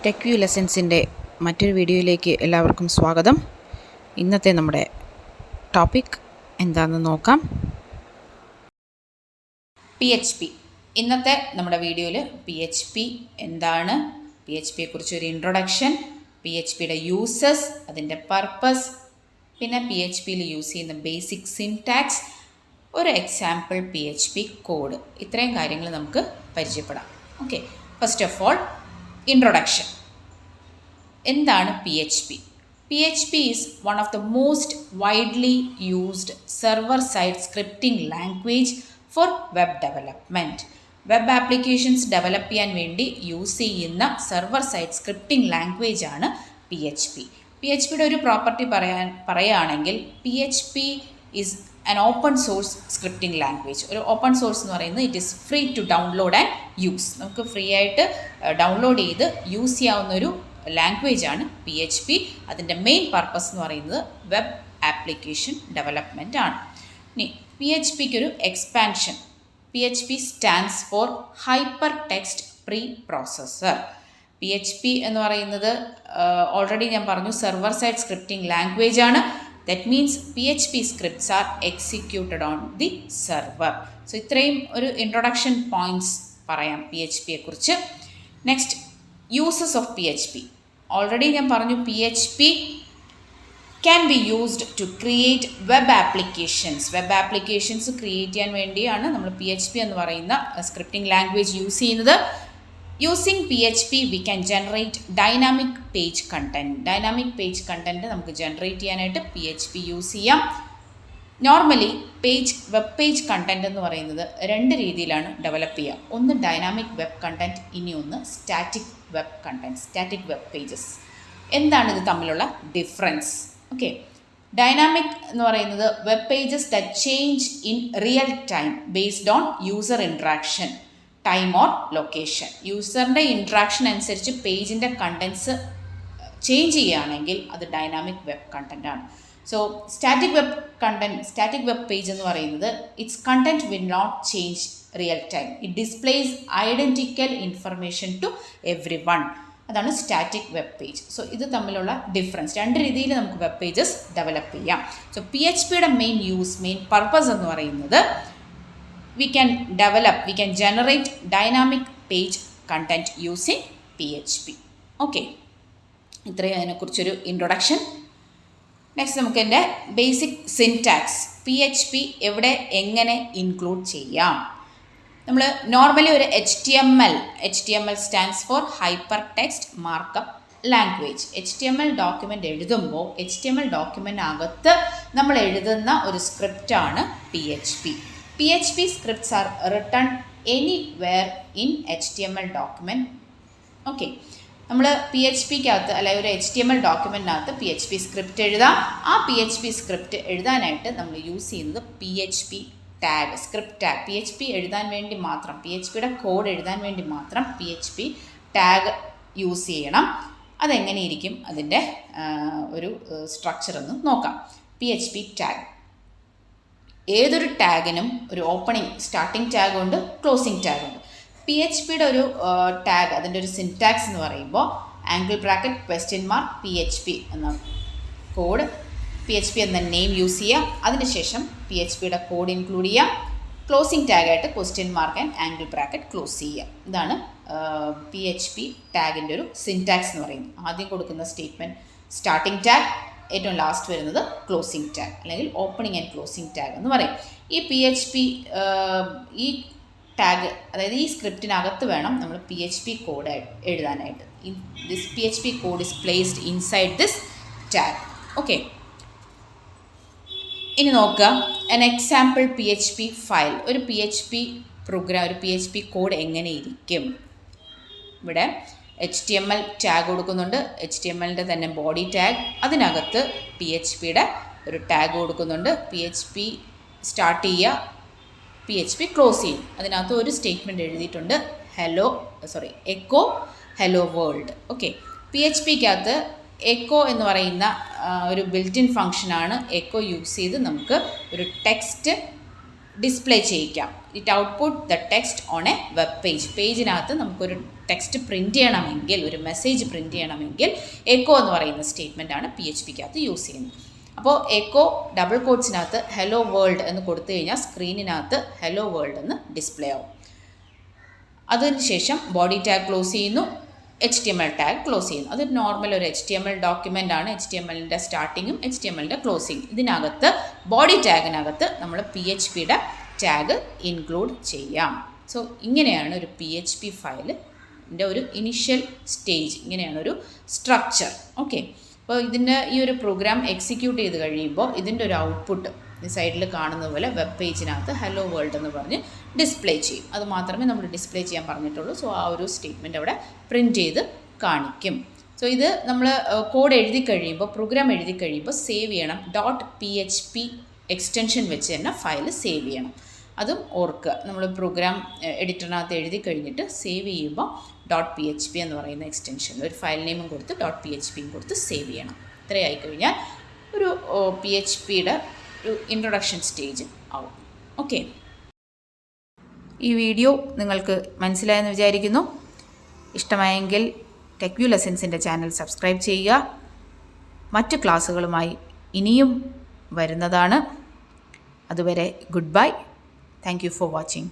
Tech view ലെസൺസിൻ്റെ മറ്റൊരു വീഡിയോയിലേക്ക് എല്ലാവർക്കും സ്വാഗതം. ഇന്നത്തെ നമ്മുടെ ടോപ്പിക് എന്താണെന്ന് നോക്കാം. PHP. ഇന്നത്തെ നമ്മുടെ വീഡിയോയിൽ PHP എന്താണ്, PHPയെക്കുറിച്ചൊരു ഇൻട്രൊഡക്ഷൻ, PHPയുടെ യൂസസ്, അതിൻ്റെ പർപ്പസ്, പിന്നെ PHPയിൽ യൂസ് ചെയ്യുന്ന ബേസിക് സിൻടാക്സ്, ഒരു എക്സാമ്പിൾ PHP കോഡ്, ഇത്രയും കാര്യങ്ങൾ നമുക്ക് പരിചയപ്പെടാം. Okay, first of all introduction. എന്താണ് PHP? PHP is one of the most widely used server-side scripting language for web development. Web applications develop ചെയ്യാൻ വേണ്ടി യൂസ് ചെയ്യുന്ന സെർവർ സൈഡ് സ്ക്രിപ്റ്റിംഗ് ലാംഗ്വേജ് ആണ് PHP. PHPയുടെ ഒരു പ്രോപ്പർട്ടി പറയുകയാണെങ്കിൽ PHP is an open source scripting language. ഒരു open source എന്ന് പറയുന്നത് it is free to download and use. നമുക്ക് ഫ്രീ ആയിട്ട് ഡൗൺലോഡ് ചെയ്ത് യൂസ് ചെയ്യാവുന്നൊരു ലാംഗ്വേജ് ആണ് PHP. അതിൻ്റെ മെയിൻ പർപ്പസ് എന്ന് പറയുന്നത് വെബ് ആപ്ലിക്കേഷൻ ഡെവലപ്മെൻറ്റ് ആണ്. ഇനി PHPക്ക് ഒരു expansion, PHP stands for hypertext pre processor. PHP എന്ന് പറയുന്നത് ഓൾറെഡി ഞാൻ പറഞ്ഞു സെർവർ സൈഡ് സ്ക്രിപ്റ്റിംഗ് ലാംഗ്വേജ് ആണ്. That means PHP scripts are executed on the server. So ഇത്രയും ഒരു ഇൻട്രൊഡക്ഷൻ പോയിൻറ്റ്സ് പറയാം PHPയെക്കുറിച്ച്. Next, uses of PHP. Already ഞാൻ പറഞ്ഞു PHP can be used to create web applications. Web applications create ചെയ്യാൻ വേണ്ടിയാണ് നമ്മൾ PHP എന്ന് പറയുന്ന സ്ക്രിപ്റ്റിംഗ് ലാംഗ്വേജ് യൂസ് ചെയ്യുന്നത്. Using PHP we can generate dynamic page content. Dynamic page content നമുക്ക് generate ചെയ്യാനായിട്ട് PHP യൂസ് ചെയ്യാം. നോർമലി വെബ് പേജ് കണ്ടൻറ്റ് എന്ന് പറയുന്നത് രണ്ട് രീതിയിലാണ് ഡെവലപ്പ് ചെയ്യുക. ഒന്ന് ഡൈനാമിക് വെബ് കണ്ടൻറ്റ്, ഇനി ഒന്ന് static web content, static web pages. എന്താണ് ഇത് തമ്മിലുള്ള ഡിഫറൻസ്? ഓക്കെ, ഡൈനാമിക് എന്ന് പറയുന്നത് web pages that change in real time based on user interaction, time or location. യൂസറിൻ്റെ ഇൻട്രാക്ഷൻ അനുസരിച്ച് പേജിൻ്റെ കണ്ടൻസ് ചേഞ്ച് ചെയ്യുകയാണെങ്കിൽ അത് ഡൈനാമിക് വെബ് കണ്ടൻ്റ് ആണ്. സോ സ്റ്റാറ്റിക് വെബ് പേജ് എന്ന് പറയുന്നത് its content will not change real time. It displays identical information to everyone. അതാണ് static web page. So ഇത് തമ്മിലുള്ള ഡിഫറൻസ്. രണ്ട് രീതിയിൽ നമുക്ക് വെബ് പേജസ് ഡെവലപ്പ് ചെയ്യാം. സോ PHPയുടെ മെയിൻ പർപ്പസ് എന്ന് പറയുന്നത് we can generate dynamic page content using PHP. Okay, ഇത്രയും അതിനെക്കുറിച്ചൊരു ഇൻട്രൊഡക്ഷൻ. നെക്സ്റ്റ് നമുക്ക് എൻ്റെ ബേസിക് സിൻടാക്സ്, PHP എവിടെ എങ്ങനെ ഇൻക്ലൂഡ് ചെയ്യാം. നമ്മൾ നോർമലി ഒരു HTML stands for hyper text markup language. HTML document എഴുതുമ്പോൾ HTML ഡോക്യുമെൻറ്റിനകത്ത് നമ്മൾ എഴുതുന്ന ഒരു സ്ക്രിപ്റ്റാണ് PHP scripts are written anywhere in HTML document. Okay, നമ്മൾ PHPക്കകത്ത് അല്ലെങ്കിൽ ഒരു HTML ഡോക്യുമെൻറ്റിനകത്ത് PHP സ്ക്രിപ്റ്റ് എഴുതാം. ആ PHP സ്ക്രിപ്റ്റ് എഴുതാനായിട്ട് നമ്മൾ യൂസ് ചെയ്യുന്നത് PHP tag, script tag. PHP എഴുതാൻ വേണ്ടി മാത്രം, PHPയുടെ കോഡ് എഴുതാൻ വേണ്ടി മാത്രം PHP ടാഗ് യൂസ് ചെയ്യണം. അതെങ്ങനെയിരിക്കും അതിൻ്റെ ഒരു സ്ട്രക്ചർ എന്ന് നോക്കാം. PHP ടാഗ്, ഏതൊരു ടാഗിനും ഒരു ഓപ്പണിംഗ് സ്റ്റാർട്ടിംഗ് ടാഗുണ്ട്, ക്ലോസിംഗ് ടാഗുണ്ട്. PHPയുടെ ഒരു ടാഗ്, അതിൻ്റെ ഒരു സിൻടാക്സ് എന്ന് പറയുമ്പോൾ ***, PHP എന്ന കോഡ്, PHP എന്ന നെയിം യൂസ് ചെയ്യാം. അതിനുശേഷം PHPയുടെ കോഡ് ഇൻക്ലൂഡ് ചെയ്യാം. ക്ലോസിംഗ് ടാഗായിട്ട് *** ക്ലോസ് ചെയ്യാം. ഇതാണ് PHP ടാഗിൻ്റെ ഒരു സിൻടാക്സ് എന്ന് പറയുന്നത്. ആദ്യം കൊടുക്കുന്ന സ്റ്റേറ്റ്മെൻറ്റ് സ്റ്റാർട്ടിംഗ് ടാഗ്, ഏറ്റവും ലാസ്റ്റ് വരുന്നത് ക്ലോസിംഗ് ടാഗ് അല്ലെങ്കിൽ ഓപ്പണിംഗ് ആൻഡ് ക്ലോസിംഗ് ടാഗ് എന്ന് പറയും. ഈ PHP ഈ ടാഗ്, അതായത് ഈ സ്ക്രിപ്റ്റിനകത്ത് വേണം നമ്മൾ PHP കോഡ് എഴുതാനായിട്ട്. This PHP code is placed inside this tag. Okay, ഇനി നോക്കുക an എക്സാമ്പിൾ PHP ഫയൽ. ഒരു PHP പ്രോഗ്രാം, ഒരു PHP കോഡ് എങ്ങനെ ഇരിക്കും. ഇവിടെ HTML ടാഗ് കൊടുക്കുന്നുണ്ട്, HTMLൻ്റെ തന്നെ ബോഡി ടാഗ്. അതിനകത്ത് PHPയുടെ ഒരു ടാഗ് കൊടുക്കുന്നുണ്ട്. PHP സ്റ്റാർട്ട് ചെയ്യുക, PHP ക്ലോസ് ചെയ്യും. അതിനകത്ത് ഒരു സ്റ്റേറ്റ്മെൻറ്റ് എഴുതിയിട്ടുണ്ട്, എക്കോ ഹലോ വേൾഡ്. ഓക്കെ, PHPക്കകത്ത് എക്കോ എന്ന് പറയുന്ന ഒരു ബിൽറ്റ് ഇൻ ഫങ്ഷനാണ്. എക്കോ യൂസ് ചെയ്ത് നമുക്ക് ഒരു ടെക്സ്റ്റ് ഡിസ്പ്ലേ ചെയ്യിക്കാം. It output the text on a web page. പേജിനകത്ത് നമുക്കൊരു ടെക്സ്റ്റ് പ്രിൻറ്റ് ചെയ്യണമെങ്കിൽ, ഒരു മെസ്സേജ് പ്രിൻറ്റ് ചെയ്യണമെങ്കിൽ എക്കോ എന്ന് പറയുന്ന സ്റ്റേറ്റ്മെൻറ്റാണ് PHPക്കകത്ത് യൂസ് ചെയ്യുന്നത്. അപ്പോൾ എക്കോ ഡബിൾ കോട്ട്സിനകത്ത് ഹലോ വേൾഡ് എന്ന് കൊടുത്തു കഴിഞ്ഞാൽ സ്ക്രീനിനകത്ത് ഹലോ വേൾഡ് എന്ന് ഡിസ്പ്ലേ ആവും. അതിനുശേഷം ബോഡി ടാഗ് ക്ലോസ് ചെയ്യുന്നു, HTML ടാഗ് ക്ലോസ് ചെയ്യുന്നു. അത് നോർമൽ ഒരു HTML ഡോക്യുമെൻ്റ് ആണ്. HTMLൻ്റെ സ്റ്റാർട്ടിങ്ങും HTMLൻ്റെ ക്ലോസിങ്ങും. ഇതിനകത്ത് ബോഡി ടാഗിനകത്ത് നമ്മൾ PHPയുടെ ടാഗ് ഇൻക്ലൂഡ് ചെയ്യാം. സോ ഇങ്ങനെയാണ് ഒരു PHP ഫയലിൻ്റെ ഒരു ഇനിഷ്യൽ സ്റ്റേജ്, ഇങ്ങനെയാണ് ഒരു സ്ട്രക്ചർ. ഓക്കെ, അപ്പോൾ ഇതിൻ്റെ ഈ ഒരു പ്രോഗ്രാം എക്സിക്യൂട്ട് ചെയ്ത് കഴിയുമ്പോൾ ഇതിൻ്റെ ഒരു ഔട്ട്പുട്ട് ഈ സൈഡിൽ കാണുന്ന പോലെ വെബ് പേജിനകത്ത് ഹലോ വേൾഡ് എന്ന് പറഞ്ഞ് ഡിസ്പ്ലേ ചെയ്യും. അത് മാത്രമേ നമ്മൾ ഡിസ്പ്ലേ ചെയ്യാൻ പറഞ്ഞിട്ടുള്ളൂ. സോ ആ ഒരു സ്റ്റേറ്റ്മെൻറ്റ് അവിടെ പ്രിൻറ്റ് ചെയ്ത് കാണിക്കും. സോ ഇത് നമ്മൾ കോഡ് എഴുതി കഴിയുമ്പോൾ, പ്രോഗ്രാം എഴുതി കഴിയുമ്പോൾ സേവ് ചെയ്യണം. .php എക്സ്റ്റൻഷൻ വെച്ച് തന്നെ ഫയൽ സേവ് ചെയ്യണം. അതും ഓർക്കുക. നമ്മൾ പ്രോഗ്രാം എഡിറ്ററിനകത്ത് എഴുതി കഴിഞ്ഞിട്ട് സേവ് ചെയ്യുമ്പോൾ .php എന്ന് പറയുന്ന എക്സ്റ്റൻഷൻ ഒരു ഫയൽ നെയിമും കൊടുത്ത് .phpയും കൊടുത്ത് സേവ് ചെയ്യണം. ഇത്രയായി കഴിഞ്ഞാൽ ഒരു PHPയുടെ ഒരു ഇൻട്രൊഡക്ഷൻ സ്റ്റേജ് ആവും. ഓക്കെ, ഈ വീഡിയോ നിങ്ങൾക്ക് മനസ്സിലായെന്ന് വിചാരിക്കുന്നു. ഇഷ്ടമായെങ്കിൽ ടെക്വ്യൂ ലെസൺസിൻ്റെ ചാനൽ സബ്സ്ക്രൈബ് ചെയ്യുക. മറ്റ് ക്ലാസ്സുകളുമായി ഇനിയും വരുന്നതാണ്. അതുവരെ good bye. Thank you for watching.